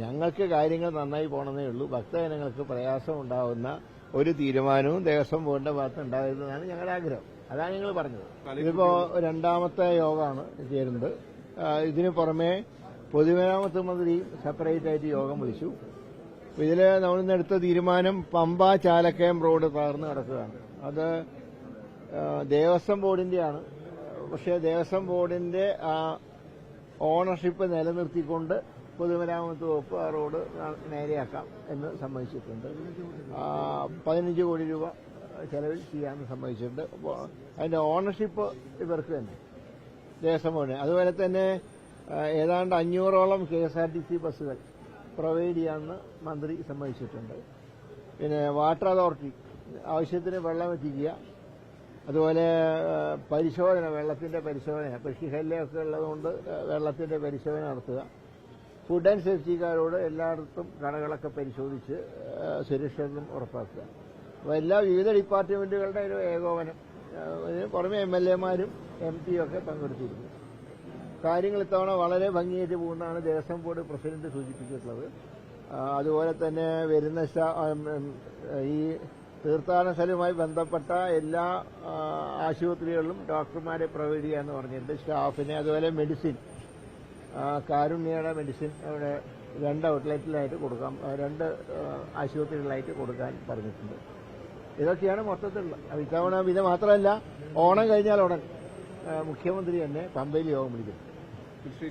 ഞങ്ങൾക്ക് കാര്യങ്ങൾ നന്നായി പോകണമെന്നേ ഉള്ളൂ. ഭക്തജനങ്ങൾക്ക് പ്രയാസം ഉണ്ടാകുന്ന ഒരു തീരുമാനവും ദേവസ്വം ബോർഡിന്റെ ഭാഗത്ത് ഉണ്ടായിരുന്നതാണ് ഞങ്ങളുടെ ആഗ്രഹം. അതാണ് ഞങ്ങൾ പറഞ്ഞത്. ഇതിപ്പോ രണ്ടാമത്തെ യോഗമാണ് ചേരുന്നത്. ഇതിനു പുറമെ പൊതുമരാമത്ത് മന്ത്രിയും സെപ്പറേറ്റ് ആയിട്ട് യോഗം വിളിച്ചു. ഇതില് നമ്മളിന്നെടുത്ത തീരുമാനം പമ്പ ചാലക്കയം റോഡ് തകർന്ന് കിടക്കുകയാണ്. അത് ദേവസ്വം ബോർഡിന്റെയാണ്. പക്ഷേ ദേവസ്വം ബോർഡിന്റെ ഓണർഷിപ്പ് നിലനിർത്തിക്കൊണ്ട് പൊതുമരാമത്ത് വകുപ്പ് ആ റോഡ് നേരെയാക്കാം എന്ന് സമ്മതിച്ചിട്ടുണ്ട്. 15 കോടി രൂപ ചെലവിൽ ചെയ്യാമെന്ന് സമ്മതിച്ചിട്ടുണ്ട്. അതിന്റെ ഓണർഷിപ്പ് ഇവർക്ക് തന്നെ, ദേവസ്വം ബോർഡിന്. അതുപോലെ തന്നെ ഏതാണ്ട് 500ഓളം KSRTC ബസ്സുകൾ പ്രൊവൈഡ് ചെയ്യാമെന്ന് മന്ത്രി സമ്മതിച്ചിട്ടുണ്ട്. പിന്നെ വാട്ടർ അതോറിറ്റി ആവശ്യത്തിന് വെള്ളം എത്തിക്കുക, അതുപോലെ പരിശോധന, വെള്ളത്തിന്റെ പരിശോധന, കൃഷിശല്യമൊക്കെ ഉള്ളതുകൊണ്ട് വെള്ളത്തിന്റെ പരിശോധന നടത്തുക, ഫുഡ് ആൻഡ് സേഫ്റ്റിക്കാരോട് എല്ലായിടത്തും കടകളൊക്കെ പരിശോധിച്ച് സുരക്ഷിതത്വം ഉറപ്പാക്കുക. അപ്പോൾ എല്ലാ വിവിധ ഡിപ്പാർട്ട്മെന്റുകളുടെ ഒരു ഏകോപനം, ഇതിന് പുറമെ MLA-മാരും MP ഒക്കെ പങ്കെടുത്തിരുന്നു. കാര്യങ്ങൾ ഇത്തവണ വളരെ ഭംഗിയായിട്ട് പോകുന്നതാണ് ദേവസ്വം ബോർഡ് പ്രസിഡന്റ് സൂചിപ്പിച്ചിട്ടുള്ളത്. അതുപോലെ തന്നെ വരുന്ന ഈ തീർത്ഥാടന സ്ഥലവുമായി ബന്ധപ്പെട്ട എല്ലാ ആശുപത്രികളിലും ഡോക്ടർമാരെ പ്രൊവൈഡ് ചെയ്യാന്ന് പറഞ്ഞിട്ടുണ്ട്. സ്റ്റാഫിനെ, അതുപോലെ മെഡിസിൻ, കാരുണ്യയുടെ മെഡിസിൻ അവിടെ 2 ഔട്ട്ലെറ്റിലായിട്ട് കൊടുക്കാം, 2 ആശുപത്രികളിലായിട്ട് കൊടുക്കാൻ പറഞ്ഞിട്ടുണ്ട്. ഇതൊക്കെയാണ് മൊത്തത്തിലുള്ള ഇത്തവണ. ഇത് മാത്രമല്ല, ഓണം കഴിഞ്ഞാൽ ഉടൻ മുഖ്യമന്ത്രി തന്നെ പമ്പയിൽ യോഗം വിളിക്കും.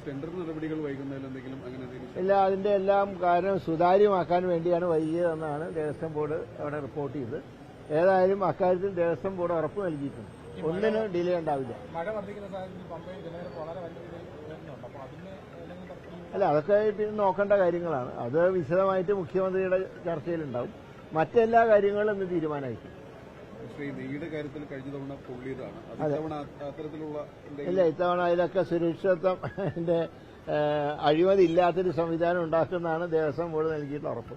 ടെൻഡർ നടപടികൾ വൈകുന്നതിലെന്തെങ്കിലും അങ്ങനെ ഇല്ല, അതിന്റെ എല്ലാം കാരണം സുതാര്യമാക്കാൻ വേണ്ടിയാണ് വൈകിയതെന്നാണ് ദേവസ്വം ബോർഡ് അവിടെ റിപ്പോർട്ട് ചെയ്തത്. ഏതായാലും അക്കാര്യത്തിൽ ദേവസ്വം ബോർഡ് ഉറപ്പ് നൽകിയിട്ടുണ്ട്. ഒന്നിനും ഡിലേ ഉണ്ടാവില്ല. അല്ല, അതൊക്കെ പിന്നെ നോക്കേണ്ട കാര്യങ്ങളാണ്. അത് വിശദമായിട്ട് മുഖ്യമന്ത്രിയുടെ ചർച്ചയിലുണ്ടാവും. മറ്റെല്ലാ കാര്യങ്ങളും ഇന്ന് തീരുമാനമായിരിക്കും. ഇല്ല, ഇത്തവണ അതിലൊക്കെ സുരക്ഷിതത്വത്തിന്റെ അഴിമതി ഇല്ലാത്തൊരു സംവിധാനം ഉണ്ടാക്കുന്നതാണ് ദേവസ്വം ബോർഡ് നൽകിയിട്ടുള്ള ഉറപ്പ്.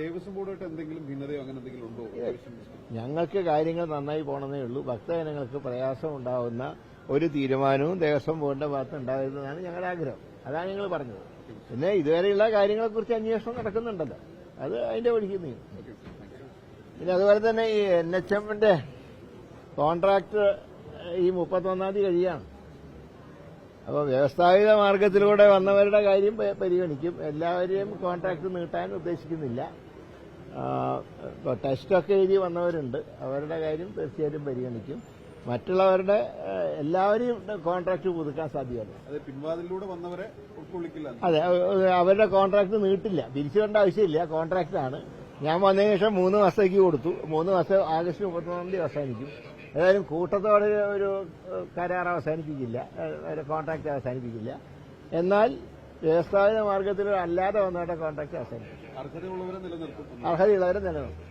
ദേവസ്വം ബോർഡായിട്ട് എന്തെങ്കിലും ഭിന്നതയോ അങ്ങനെ എന്തെങ്കിലും ഉണ്ടോ? ഞങ്ങൾക്ക് കാര്യങ്ങൾ നന്നായി പോകണമെന്നേ ഉള്ളൂ. ഭക്തജനങ്ങൾക്ക് പ്രയാസം ഉണ്ടാകുന്ന ഒരു തീരുമാനവും ദേവസ്വം ബോർഡിന്റെ ഭാഗത്ത് ഉണ്ടായിരുന്നതാണ് ഞങ്ങളുടെ ആഗ്രഹം. അതാണ് ഞങ്ങൾ പറഞ്ഞത്. പിന്നെ ഇതുവരെയുള്ള കാര്യങ്ങളെക്കുറിച്ച് അന്വേഷണം നടക്കുന്നുണ്ടല്ലോ, അത് അതിന്റെ വഴിക്ക് നീങ്ങും. പിന്നെ അതുപോലെ തന്നെ ഈ NHMന്റെ കോൺട്രാക്ട് ഈ 31-ാം തീയതി കഴിയാണ്. അപ്പോൾ വ്യവസ്ഥാപിത മാർഗത്തിലൂടെ വന്നവരുടെ കാര്യം പരിഗണിക്കും. എല്ലാവരെയും കോൺട്രാക്ട് നീട്ടാൻ ഉദ്ദേശിക്കുന്നില്ല. ടെസ്റ്റൊക്കെ എഴുതി വന്നവരുണ്ട്, അവരുടെ കാര്യം തീർച്ചയായിട്ടും പരിഗണിക്കും. മറ്റുള്ളവരുടെ എല്ലാവരെയും കോൺട്രാക്ട് പുതുക്കാൻ സാധ്യമല്ല. പിൻവാതിലൂടെ വന്നവരെ ഉൾക്കൊള്ളിക്കില്ല. അതെ, അവരുടെ കോൺട്രാക്ട് നീട്ടില്ല, പിരിച്ചുകൊണ്ട ആവശ്യമില്ല. കോൺട്രാക്റ്റാണ്. ഞാൻ വന്നതിന് ശേഷം 3 മാസത്തേക്ക് കൊടുത്തു. 3 മാസം ആഗസ്റ്റ് 31-ാം തീയതി അവസാനിക്കും. ഏതായാലും കൂട്ടത്തോടെ ഒരു കരാർ അവസാനിപ്പിക്കില്ല, കോൺട്രാക്ട് അവസാനിപ്പിക്കില്ല. എന്നാൽ വ്യവസ്ഥാപിത മാർഗത്തിൽ അല്ലാതെ വന്നവരുടെ കോൺട്രാക്ട് അവസാനിപ്പിക്കും. അർഹതയുള്ളവരെ നിലനിർത്തും.